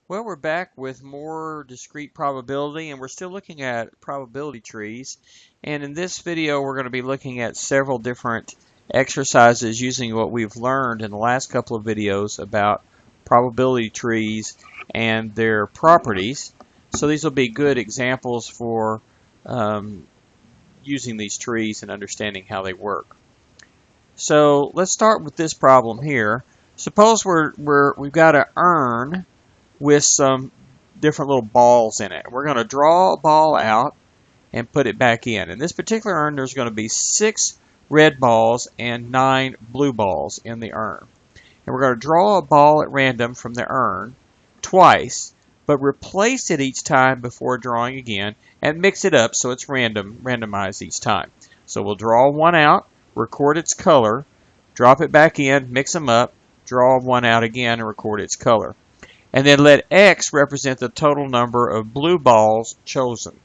Well, we're back with more discrete probability, and we're still looking at probability trees. And in this video, we're going to be looking at several different exercises using what we've learned in the last couple of videos about probability trees and their properties. So these will be good examples for using these trees and understanding how they work. So let's start with this problem here. Suppose we've got an urn with some different little balls in it. We're going to draw a ball out and put it back in. In this particular urn, there's going to be 6 red balls and 9 blue balls in the urn. And we're going to draw a ball at random from the urn twice, but replace it each time before drawing again and mix it up so it's randomized each time. So we'll draw one out, record its color, drop it back in, mix them up, draw one out again and record its color. And then let X represent the total number of blue balls chosen.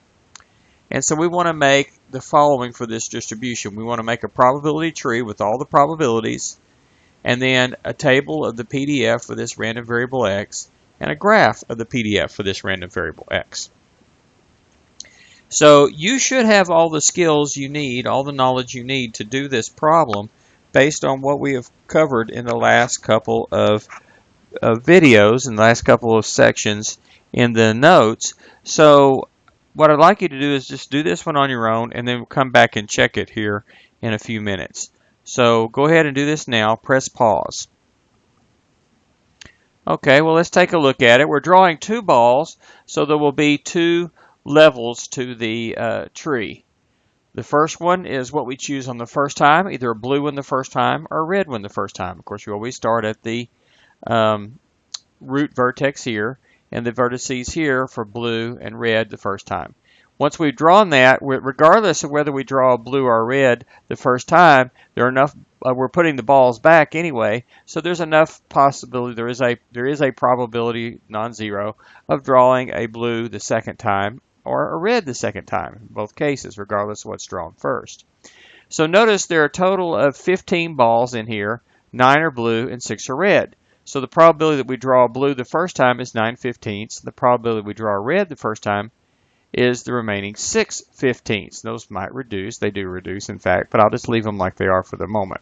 And so we want to make the following for this distribution. We want to make a probability tree with all the probabilities, and then a table of the PDF for this random variable X, and a graph of the PDF for this random variable X. So you should have all the skills you need, all the knowledge you need to do this problem based on what we have covered in the last couple of videos in the last couple of sections in the notes. So what I'd like you to do is just do this one on your own and then come back and check it here in a few minutes. So go ahead and do this now. Press pause. Okay, well, let's take a look at it. We're drawing 2 balls, so there will be 2 levels to the tree. The first one is what we choose on the first time, either a blue one the first time or a red one the first time. Of course, you always start at the root vertex here, and the vertices here for blue and red the first time. Once we've drawn that, regardless of whether we draw a blue or a red the first time, there are enough. We're putting the balls back anyway, so there's enough possibility. There is a probability, non-zero, of drawing a blue the second time or a red the second time. In both cases, regardless of what's drawn first. So notice there are a total of 15 balls in here. 9 are blue and 6 are red. So the probability that we draw blue the first time is 9/15. The probability we draw red the first time is the remaining 6/15. Those might reduce. They do reduce, in fact, but I'll just leave them like they are for the moment.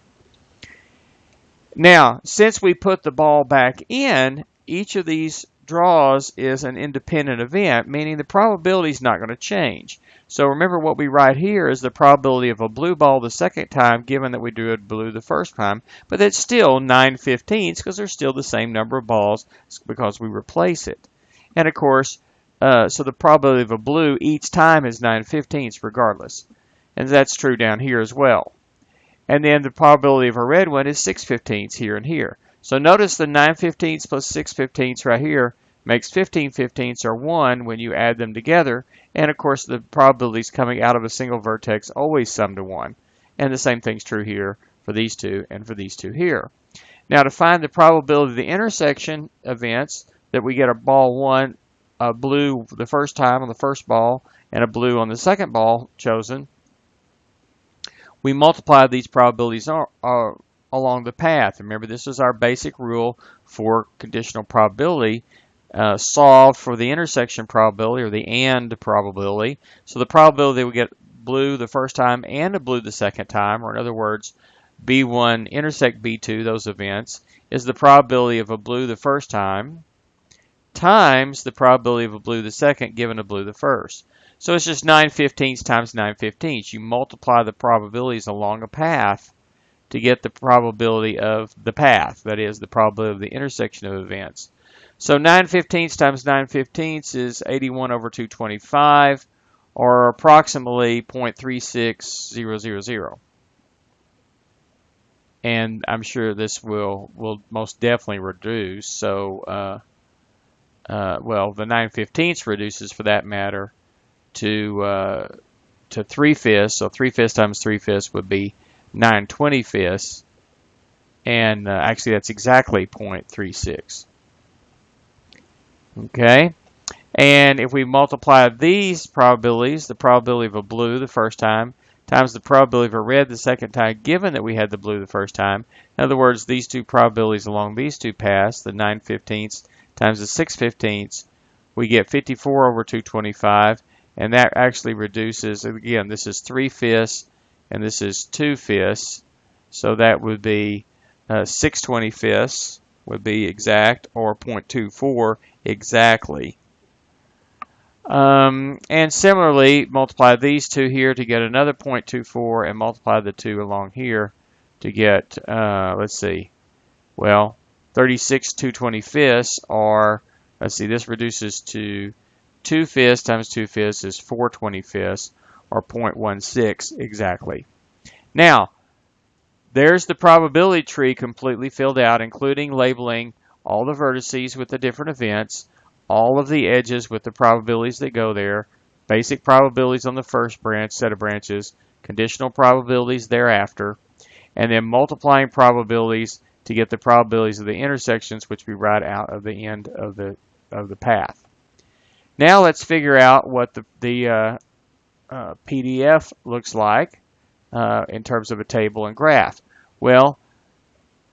Now, since we put the ball back in, each of these draws is an independent event, meaning the probability is not going to change. So remember what we write here is the probability of a blue ball the second time, given that we drew a blue the first time, but that's still 9/15 because there's still the same number of balls because we replace it. And of course, so the probability of a blue each time is 9/15 regardless. And that's true down here as well. And then the probability of a red one is 6/15 here and here. So notice the 9/15 plus 6/15 right here makes 15/15 or 1 when you add them together. And of course the probabilities coming out of a single vertex always sum to 1. And the same thing's true here for these two and for these two here. Now to find the probability of the intersection events, that we get a ball 1, a blue the first time on the first ball, and a blue on the second ball chosen, we multiply these probabilities along the path. Remember, this is our basic rule for conditional probability. Solved for the intersection probability or the AND probability. So the probability that we get blue the first time and a blue the second time, or in other words, B1 intersect B2, those events, is the probability of a blue the first time times the probability of a blue the second given a blue the first. So it's just 9/15 times 9/15. You multiply the probabilities along a path to get the probability of the path, that is, the probability of the intersection of events. So 9/15 times 9/15 is 81 over 225, or approximately 0.36000. And I'm sure this will most definitely reduce. So, well, the 9/15 reduces, for that matter, to 3/5. So 3/5 times 3/5 would be 9/25. And actually, that's exactly 0.36. Okay, and if we multiply these probabilities, the probability of a blue the first time times the probability of a red the second time, given that we had the blue the first time. In other words, these two probabilities along these two paths, the 9/15 times the 6/15, we get 54 over 225, and that actually reduces, again, this is 3/5 and this is 2/5, so that would be 6/25 would be exact, or 0.24 exactly. And similarly, multiply these two here to get another 0.24, and multiply the two along here to get, let's see, well, 36 2/25 are, let's see, this reduces to 2/5 times 2/5 is 4/25, or 0.16 exactly. Now, there's the probability tree completely filled out, including labeling all the vertices with the different events, all of the edges with the probabilities that go there, basic probabilities on the first set of branches, conditional probabilities thereafter, and then multiplying probabilities to get the probabilities of the intersections, which we write out of the end of the path. Now let's figure out what the PDF looks like in terms of a table and graph. Well,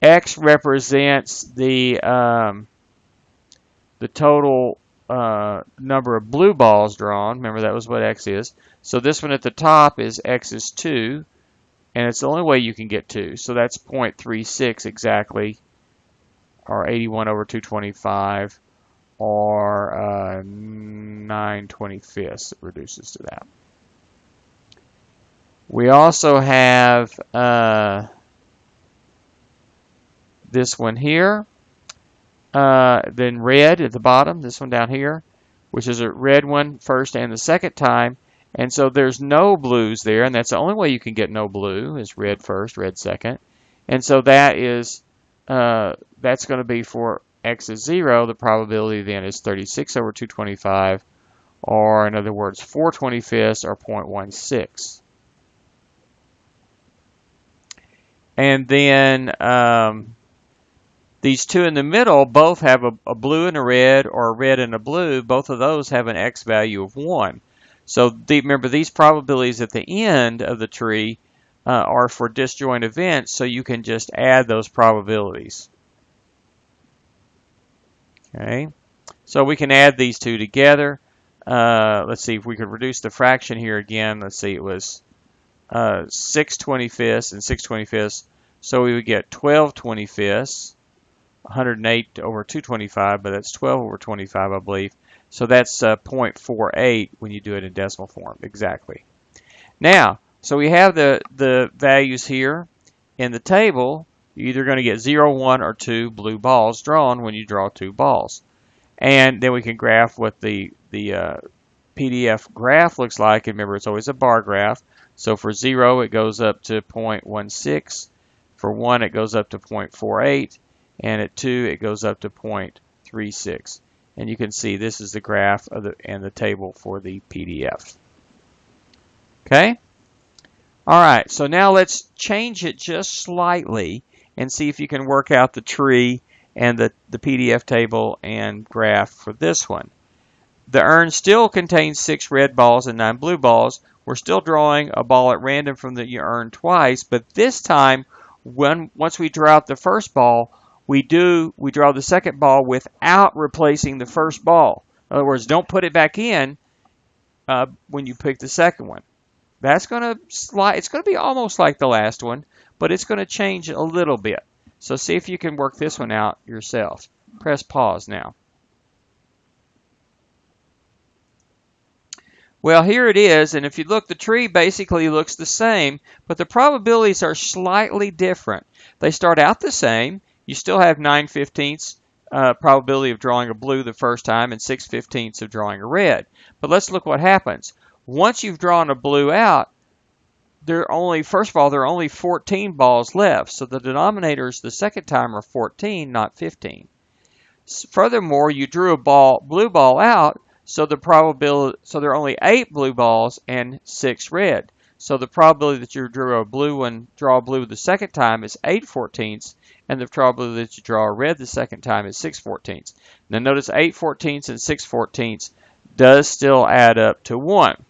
X represents the total number of blue balls drawn. Remember, that was what X is. So this one at the top is X is 2, and it's the only way you can get 2. So that's 0.36 exactly, or 81 over 225, or 9/25. It reduces to that. We also have this one here, then red at the bottom, this one down here, which is a red one first and the second time. And so there's no blues there, and that's the only way you can get no blue is red first, red second. And so that is, that's going to be for X is 0. The probability then is 36 over 225, or in other words, 4/25, or 0.16. And then these two in the middle both have a blue and a red, or a red and a blue. Both of those have an X value of 1. So remember, these probabilities at the end of the tree are for disjoint events, so you can just add those probabilities. Okay, so we can add these two together. Let's see if we could reduce the fraction here again. Let's see, it was 6/25 and 6/25, so we would get 12/25, 108 over 225, but that's 12 over 25, I believe. So that's 0.48 when you do it in decimal form, exactly. Now, so we have the values here in the table. You're either going to get 0, 1, or 2 blue balls drawn when you draw 2 balls. And then we can graph what the PDF graph looks like. And remember, it's always a bar graph. So for 0, it goes up to 0.16. For 1, it goes up to 0.48. And at 2, it goes up to 0.36. And you can see this is the graph of and the table for the PDF. Okay? All right, so now let's change it just slightly and see if you can work out the tree and the PDF table and graph for this one. The urn still contains 6 red balls and 9 blue balls. We're still drawing a ball at random from the urn twice, but this time, once we draw out the first ball, we draw the second ball without replacing the first ball. In other words, don't put it back in when you pick the second one. That's going to slide. It's going to be almost like the last one, but it's going to change a little bit. So see if you can work this one out yourself. Press pause now. Well, here it is, and if you look, the tree basically looks the same, but the probabilities are slightly different. They start out the same. You still have 9/15 probability of drawing a blue the first time and 6/15 of drawing a red. But let's look what happens. Once you've drawn a blue out, first of all, there are only 14 balls left. So the denominators the second time are 14, not 15. Furthermore, you drew a blue ball out, so there are only 8 blue balls and 6 red. So the probability that you draw a blue the second time is 8/14, and the probability that you draw a red the second time is 6/14. Now notice 8/14 and 6/14 does still add up to 1.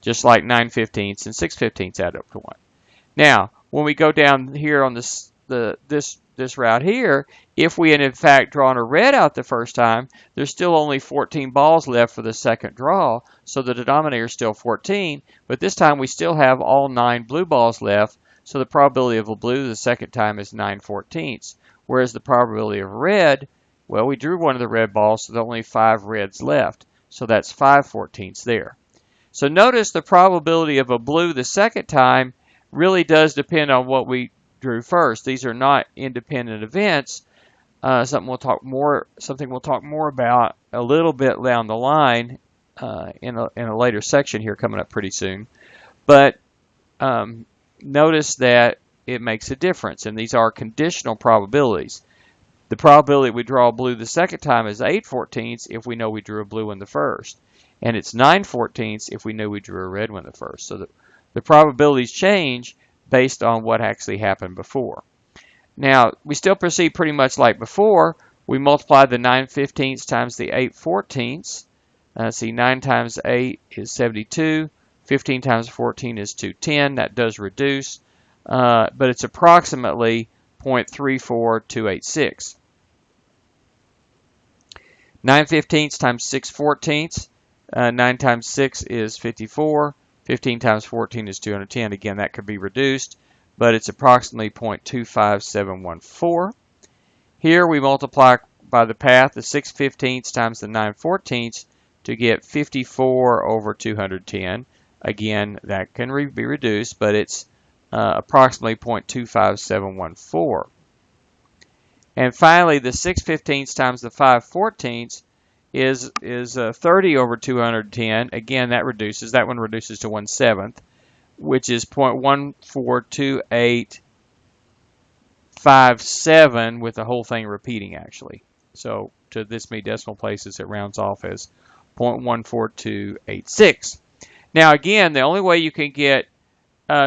Just like 9/15 and 6/15 add up to 1. Now, when we go down here on this this route here, if we had in fact drawn a red out the first time, there's still only 14 balls left for the second draw, so the denominator is still 14, but this time we still have all 9 blue balls left, so the probability of a blue the second time is 9/14, whereas the probability of red, well, we drew one of the red balls, so there are only 5 reds left, so that's 5/14 there. So notice the probability of a blue the second time really does depend on what we drew first. These are not independent events. Something we'll talk more about a little bit down the line in a later section here coming up pretty soon. But notice that it makes a difference, and these are conditional probabilities. The probability we draw a blue the second time is 8/14 if we know we drew a blue one the first, and it's 9/14 if we knew we drew a red one the first. So the probabilities change based on what actually happened before. Now, we still proceed pretty much like before. We multiply the 9/15 times the 8/14. See, 9 times 8 is 72. 15 times 14 is 210. That does reduce, but it's approximately 0.34286. 9/15 times 6/14. 9 times 6 is 54. 15 times 14 is 210. Again, that could be reduced, but it's approximately 0.25714. Here we multiply by the path the 6/15 times the 9/14 to get 54 over 210. Again, that can be reduced, but it's approximately 0.25714. And finally, the 6/15 times the 5/14 is 30 over 210. Again, that reduces. That one reduces to 1/7, which is 0.14287 with the whole thing repeating actually. So to this many decimal places, it rounds off as 0.14286. Now again, the only way you can get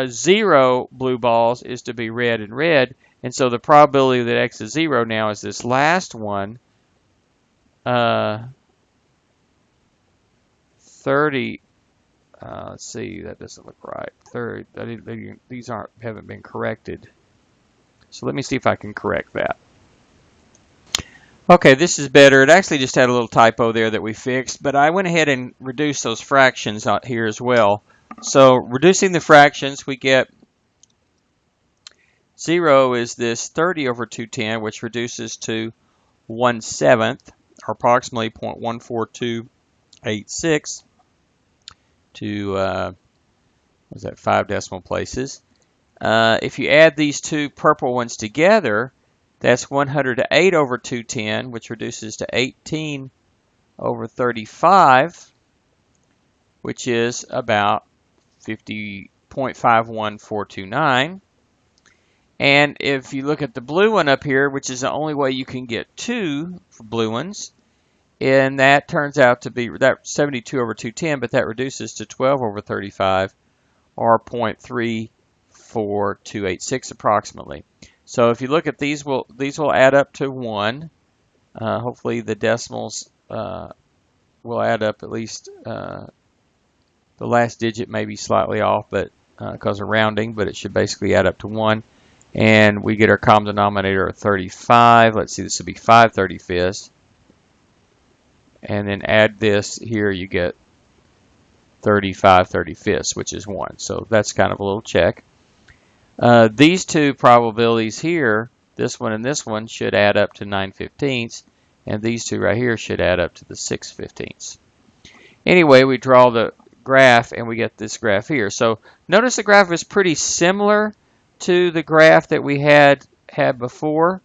0 blue balls is to be red and red, and so the probability that x is 0 now is this last one, 30. Let's see, that doesn't look right. 30. These haven't been corrected. So let me see if I can correct that. Okay, this is better. It actually just had a little typo there that we fixed, but I went ahead and reduced those fractions out here as well. So reducing the fractions, we get 0 is this 30 over 210, which reduces to 1/7, or approximately 0.14286 to, was that 5 decimal places. If you add these two purple ones together, that's 108 over 210, which reduces to 18 over 35, which is about 0.51429. And if you look at the blue one up here, which is the only way you can get 2 for blue ones, and that turns out to be that 72 over 210, but that reduces to 12 over 35, or 0.34286 approximately. So if you look at these will add up to 1. Hopefully the decimals will add up, at least the last digit may be slightly off, but because of rounding, but it should basically add up to 1. And we get our common denominator of 35. Let's see, this will be 5/35. And then add this here, you get 35/35, which is 1. So that's kind of a little check. These two probabilities here, this one and this one, should add up to 9/15, and these two right here should add up to the 6/15. Anyway, we draw the graph and we get this graph here. So notice the graph is pretty similar to the graph that we had before.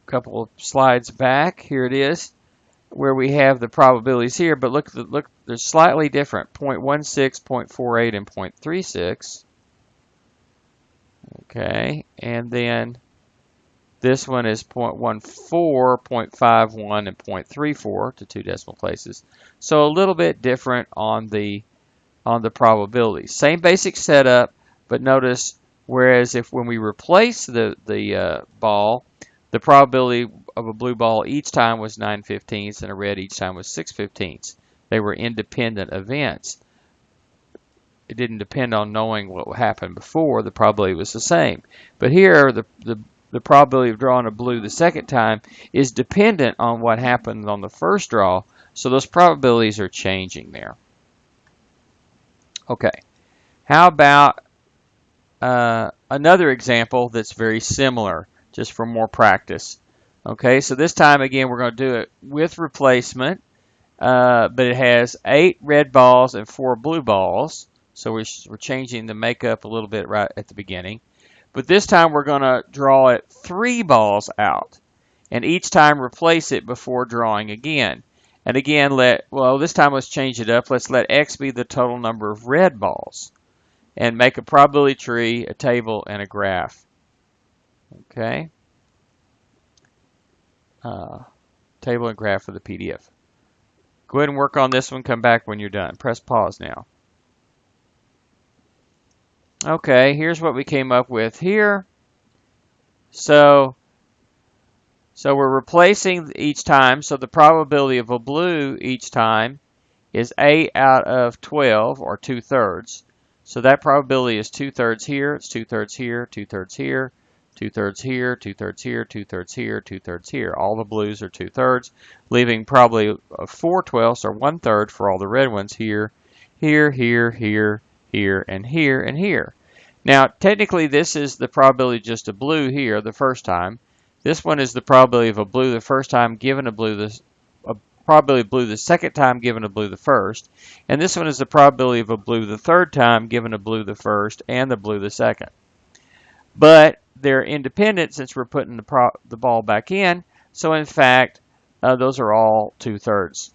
A couple of slides back, here it is, where we have the probabilities here, but look, they're slightly different, 0.16, 0.48, and 0.36. Okay, and then this one is 0.14, 0.51, and 0.34 to 2 decimal places. So a little bit different on the probabilities. Same basic setup, but notice whereas when we replace the ball, the probability of a blue ball each time was 9/15 and a red each time was 6/15. They were independent events. It didn't depend on knowing what happened before. The probability was the same. But here, the the probability of drawing a blue the second time is dependent on what happened on the first draw, so those probabilities are changing there. Okay, how about another example that's very similar, just for more practice. Okay, so this time again we're going to do it with replacement, but it has 8 red balls and 4 blue balls. So we're changing the makeup a little bit right at the beginning. But this time we're going to draw it 3 balls out, and each time replace it before drawing again. And again, this time let's change it up. Let's let X be the total number of red balls, and make a probability tree, a table, and a graph. Okay. Table and graph for the PDF. Go ahead and work on this one. Come back when you're done. Press pause now. Okay, here's what we came up with here. So we're replacing each time. So the probability of a blue each time is 8 out of 12, or 2/3. So that probability is 2/3 here, it's 2/3 here, 2/3 here, 2/3 here, 2/3 here, 2/3 here, 2/3 here. All the blues are 2/3, leaving probably 4/12 or 1/3 for all the red ones here, here, here, here, here, and here, and here. Now, technically, this is the probability of just a blue here the first time. This one is the probability of a blue the first time given a blue probability of blue the second time given a blue the first. And this one is the probability of a blue the third time given a blue the first and the blue the second. But they're independent since we're putting the ball back in. So in fact, those are all 2/3.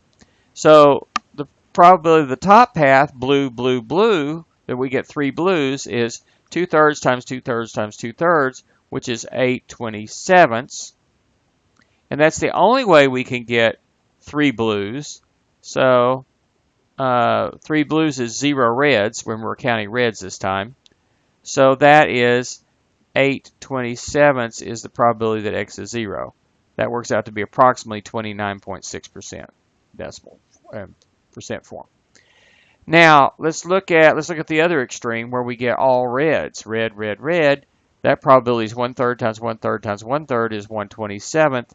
So the probability of the top path, blue, blue, blue, that we get 3 blues is 2/3 times 2/3 times 2/3, which is 8/27. And that's the only way we can get 3 blues. So 3 blues is 0 reds when we're counting reds this time. So that is 8/27 is the probability that X is 0. That works out to be approximately 29.6% decimal percent form. Now let's look at the other extreme where we get all reds. Red, red, red. That probability is 1/3 times 1/3 times 1/3 is 1/27.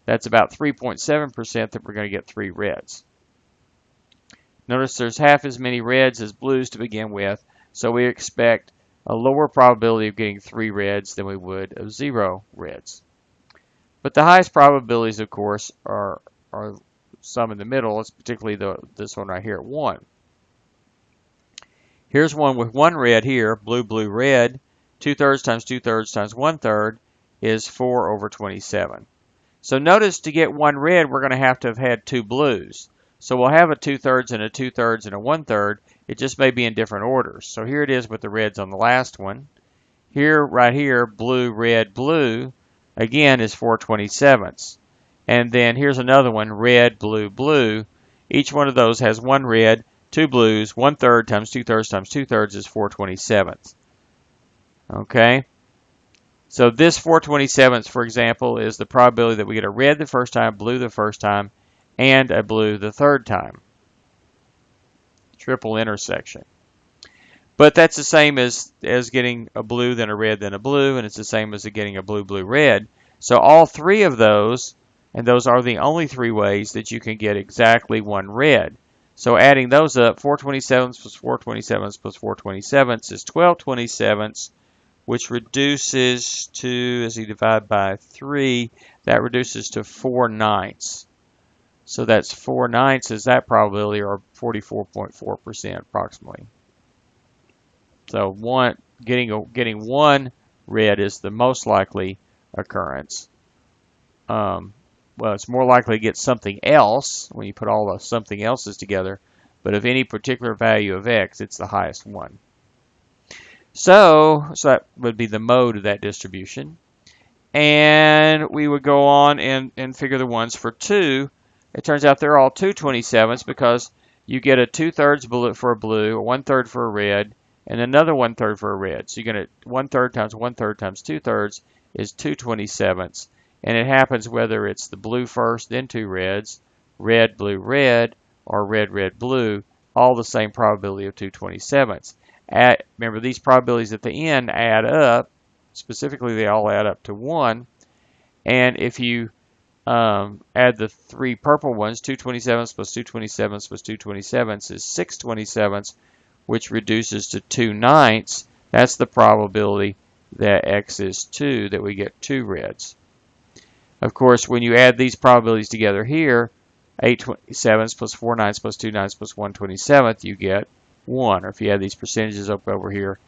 That's about 3.7% that we're going to get 3 reds. Notice there's half as many reds as blues to begin with, so we expect a lower probability of getting 3 reds than we would of 0 reds. But the highest probabilities, of course, are some in the middle. It's particularly this one right here at 1. Here's one with 1 red here, blue, blue, red. 2/3 times 2/3 times 1/3 is 4/27. So notice to get 1 red, we're going to have had 2 blues. So we'll have a 2/3 and a 2/3 and a 1/3. It just may be in different orders. So here it is with the reds on the last one. Here, right here, blue, red, blue, again is 4/27. And then here's another one, red, blue, blue. Each one of those has 1 red, 2 blues. 1/3 times 2/3 times 2/3 is 4/27. Okay? So this 4/27, for example, is the probability that we get a red the first time, blue the first time, and a blue the third time. Triple intersection. But that's the same as getting a blue, then a red, then a blue, and it's the same as getting a blue, blue, red. So all 3 of those, and those are the only 3 ways that you can get exactly 1 red. So adding those up, 4/27 plus 4/27 plus 4/27 is 12/27, which reduces to, as you divide by 3, that reduces to 4/9. So that's 4/9 is that probability, or 44.4% approximately. So getting 1 red is the most likely occurrence. Well, it's more likely to get something else when you put all the something else's together, but of any particular value of X, it's the highest one. So that would be the mode of that distribution. And we would go on and figure the ones for 2. It turns out they're all 2/27 because you get a 2/3 bullet for a blue, a 1/3 for a red, and another 1/3 for a red. So you're going to 1/3 times 1/3 times 2/3 is 2/27. And it happens whether it's the blue first, then 2 reds, red, blue, red, or red, red, blue, all the same probability of 2/27. Remember, these probabilities at the end add up, specifically they all add up to 1. And if you add the 3 purple ones, 2 27ths plus 2 27ths plus 2 27ths is 6 27ths, which reduces to 2 9ths. That's the probability that x is 2, that we get 2 reds. Of course, when you add these probabilities together here, 8 27ths plus 4 9ths plus 2 9ths plus 1 27th, you get 1. Or if you add these percentages up over here,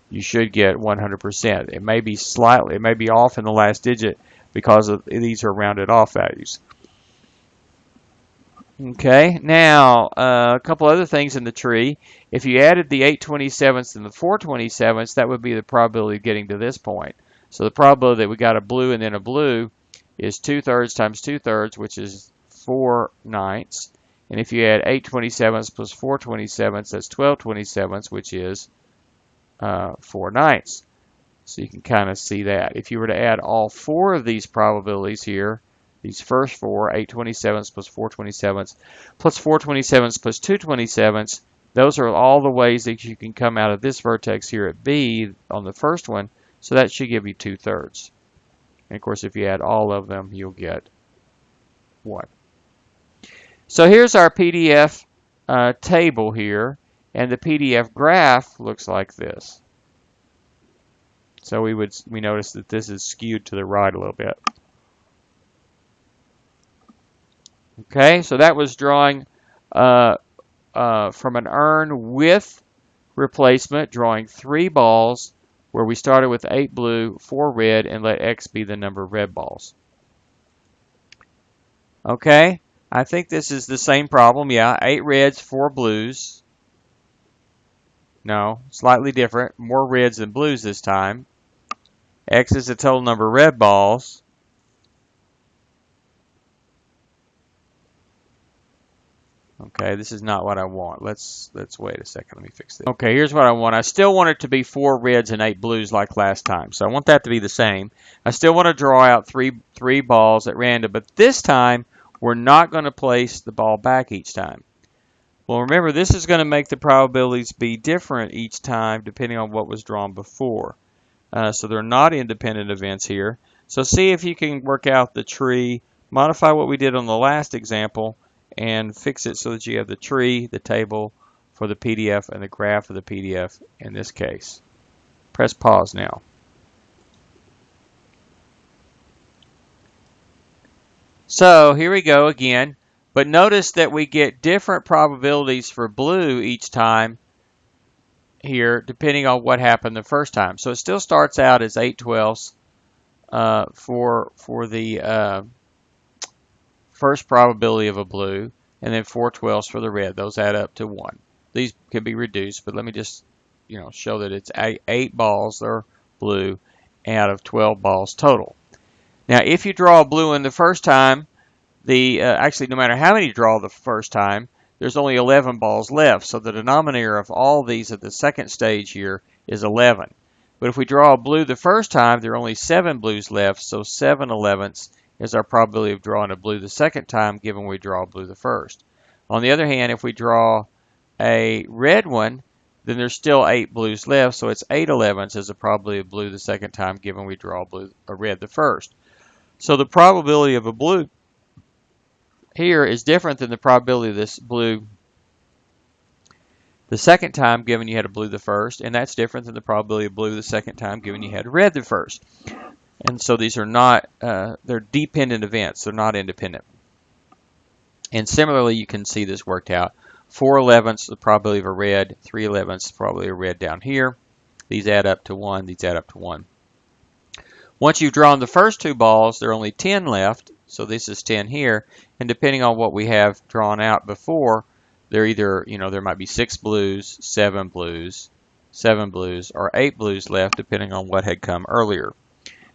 you should get 100%. It may be off in the last digit because these are rounded off values. Okay, now a couple other things in the tree. If you added the 8 27ths and the 4 27ths, that would be the probability of getting to this point. So the probability that we got a blue and then a blue is 2/3 times 2/3, which is 4 9ths. And if you add 8 27ths plus 4 27ths, that's 12 27ths, which is 4 9ths. So you can kind of see that. If you were to add all 4 of these probabilities here, these first 4, 8 27ths plus 4 27ths plus 4 27ths plus 2 27ths, those are all the ways that you can come out of this vertex here at B on the first one. So that should give you 2/3. And of course, if you add all of them, you'll get 1. So here's our PDF table here, and the PDF graph looks like this. So we notice that this is skewed to the right a little bit. Okay, so that was drawing from an urn with replacement, drawing 3 balls where we started with 8 blue, 4 red, and let X be the number of red balls. Okay, I think this is the same problem. Yeah, 8 reds, 4 blues. No, slightly different. More reds than blues this time. X is the total number of red balls. Okay, this is not what I want. Let's wait a second. Let me fix this. Okay, here's what I want. I still want it to be 4 reds and 8 blues like last time. So I want that to be the same. I still want to draw out three balls at random, but this time we're not going to place the ball back each time. Well, remember, this is going to make the probabilities be different each time depending on what was drawn before. So they're not independent events here. So see if you can work out the tree, modify what we did on the last example, and fix it so that you have the tree, the table for the PDF, and the graph of the PDF in this case. Press pause now. So here we go again, but notice that we get different probabilities for blue each time here depending on what happened the first time. So it still starts out as 8/12 for the first probability of a blue, and then 4/12 for the red. Those add up to 1. These can be reduced, but let me just show that it's 8 balls are blue out of 12 balls total. Now, if you draw a blue in the first time, actually, no matter how many you draw the first time, there's only 11 balls left. So the denominator of all these at the second stage here is 11. But if we draw a blue the first time, there are only 7 blues left. So 7/11ths is our probability of drawing a blue the second time, given we draw a blue the first. On the other hand, if we draw a red one, then there's still 8 blues left. So it's 8/11ths is the probability of blue the second time, given we draw a red the first. So the probability of a blue here is different than the probability of this blue the second time, given you had a blue the first, and that's different than the probability of blue the second time, given you had red the first. And so these are not, they're dependent events. They're not independent. And similarly, you can see this worked out. 4/11ths the probability of a red, 3/11ths the probability of a red down here. These add up to 1. These add up to 1. Once you've drawn the first 2 balls, there are only 10 left. So this is 10 here. And depending on what we have drawn out before, they're either, there might be 6 blues, 7 blues, 7 blues, or 8 blues left, depending on what had come earlier.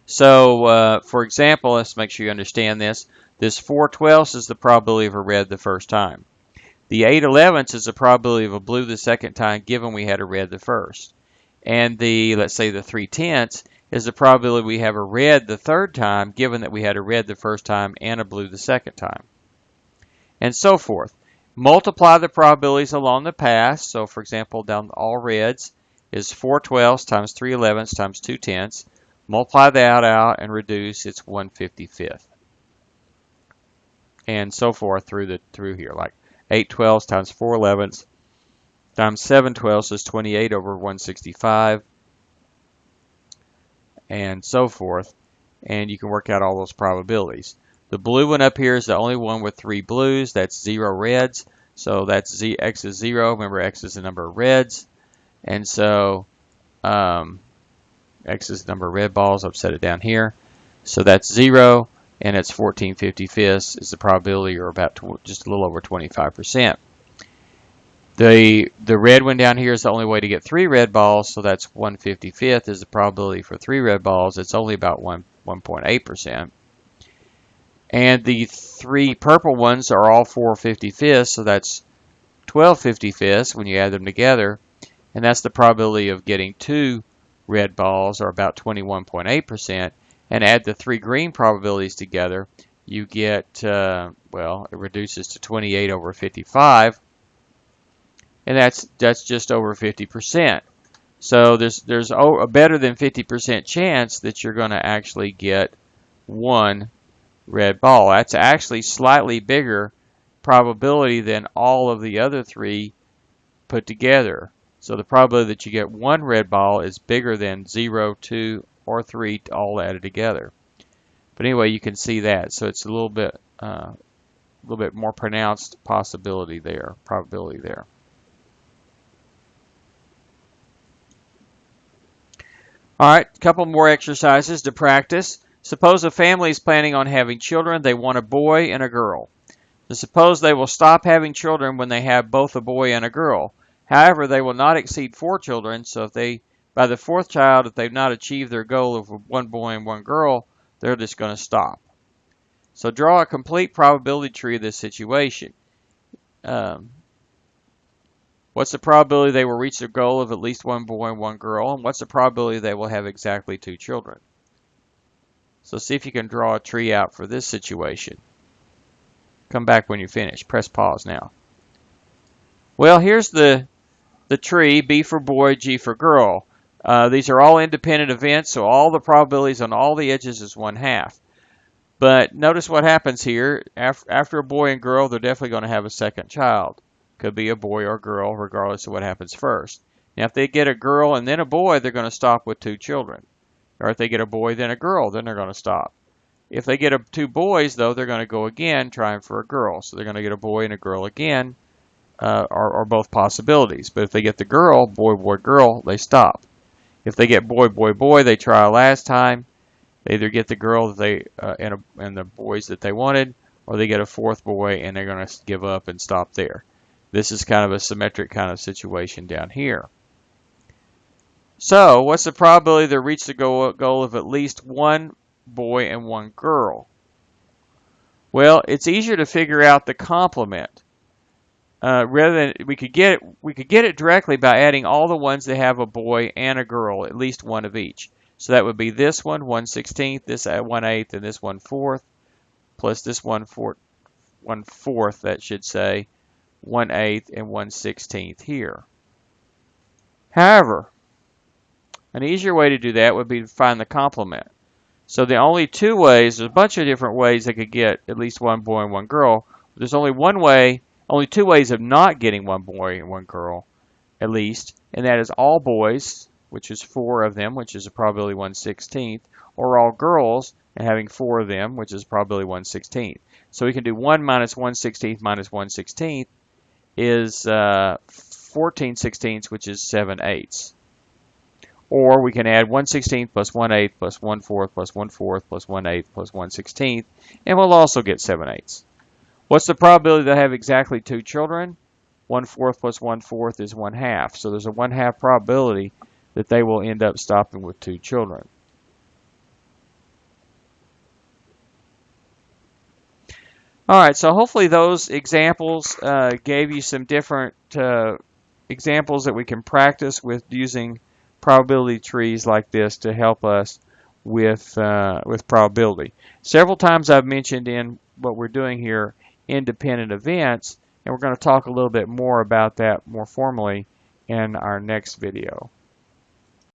So, for example, let's make sure you understand this. This 4/12ths is the probability of a red the first time. The 8/11ths is the probability of a blue the second time, given we had a red the first. And let's say the 3/10ths is the probability we have a red the third time, given that we had a red the first time and a blue the second time. And so forth. Multiply the probabilities along the path. So, for example, down all reds is 4/12ths times 3/11ths times 2/10ths. Multiply that out and reduce, it's 1/55th. And so forth through here, like 8/12 times 4/11 times 7/12 is 28 over 165, and so forth. And you can work out all those probabilities. The blue one up here is the only one with 3 blues. That's 0 reds. So that's x is 0. Remember, x is the number of reds. And so x is the number of red balls. I've set it down here. So that's 0, and it's 14/55 is the probability, or about just a little over 25%. The red one down here is the only way to get 3 red balls, so that's 1/55th is the probability for 3 red balls. It's only about 1.8%. And the 3 purple ones are all 4/55, so that's 12/55 when you add them together. And that's the probability of getting 2 red balls, or about 21.8%. And add the 3 green probabilities together, you get, well, it reduces to 28 over 55. And that's just over 50%. So there's a better than 50% chance that you're going to actually get 1 red ball. That's actually slightly bigger probability than all of the other 3 put together. So the probability that you get 1 red ball is bigger than 0, 2, or 3 all added together. But anyway, you can see that. So it's a little bit more pronounced probability there. All right, a couple more exercises to practice. Suppose a family is planning on having children. They want a boy and a girl. So suppose they will stop having children when they have both a boy and a girl. However, they will not exceed 4 children, so if by the 4th child, if they've not achieved their goal of 1 boy and 1 girl, they're just going to stop. So draw a complete probability tree of this situation. What's the probability they will reach their goal of at least 1 boy and 1 girl? And what's the probability they will have exactly 2 children? So see if you can draw a tree out for this situation. Come back when you finish. Press pause now. Well, here's the tree, B for boy, G for girl. These are all independent events, so all the probabilities on all the edges is 1/2. But notice what happens here. After a boy and girl, they're definitely going to have a second child. Could be a boy or girl, regardless of what happens first. Now, if they get a girl and then a boy, they're going to stop with 2 children. Or if they get a boy, then a girl, then they're going to stop. If they get 2 boys, though, they're going to go again trying for a girl. So they're going to get a boy and a girl again, or both possibilities. But if they get the girl, boy, boy, girl, they stop. If they get boy, boy, boy, they try a last time. They either get the girl that and the boys that they wanted, or they get a 4th boy and they're going to give up and stop there. This is kind of a symmetric kind of situation down here. So, what's the probability they reach the goal of at least 1 boy and 1 girl? Well, it's easier to figure out the complement. Rather than we could get it directly by adding all the ones that have a boy and a girl, at least 1 of each. So that would be this one 1/16, this 1/8, and this 1/4, plus this 1/4, that should say 1/8 and 1/16 here. However, an easier way to do that would be to find the complement. So the only 2 ways, there's a bunch of different ways they could get at least 1 boy and 1 girl. There's only 2 ways of not getting 1 boy and 1 girl, at least, and that is all boys, which is 4 of them, which is a probability 1/16, or all girls and having 4 of them, which is probability 1/16. So we can do 1 minus 1/16 minus 1/16 is 14/16, which is 7/8. Or we can add 1/16 plus 1/8 plus 1/4 plus 1/4 plus 1/8 plus 1/16, and we'll also get 7/8. What's the probability they'll have exactly 2 children? 1/4 plus 1/4 is 1/2. So there's a 1/2 probability that they will end up stopping with 2 children. All right, so hopefully those examples gave you some different examples that we can practice with using probability trees like this to help us with probability. Several times I've mentioned in what we're doing here independent events, and we're going to talk a little bit more about that more formally in our next video.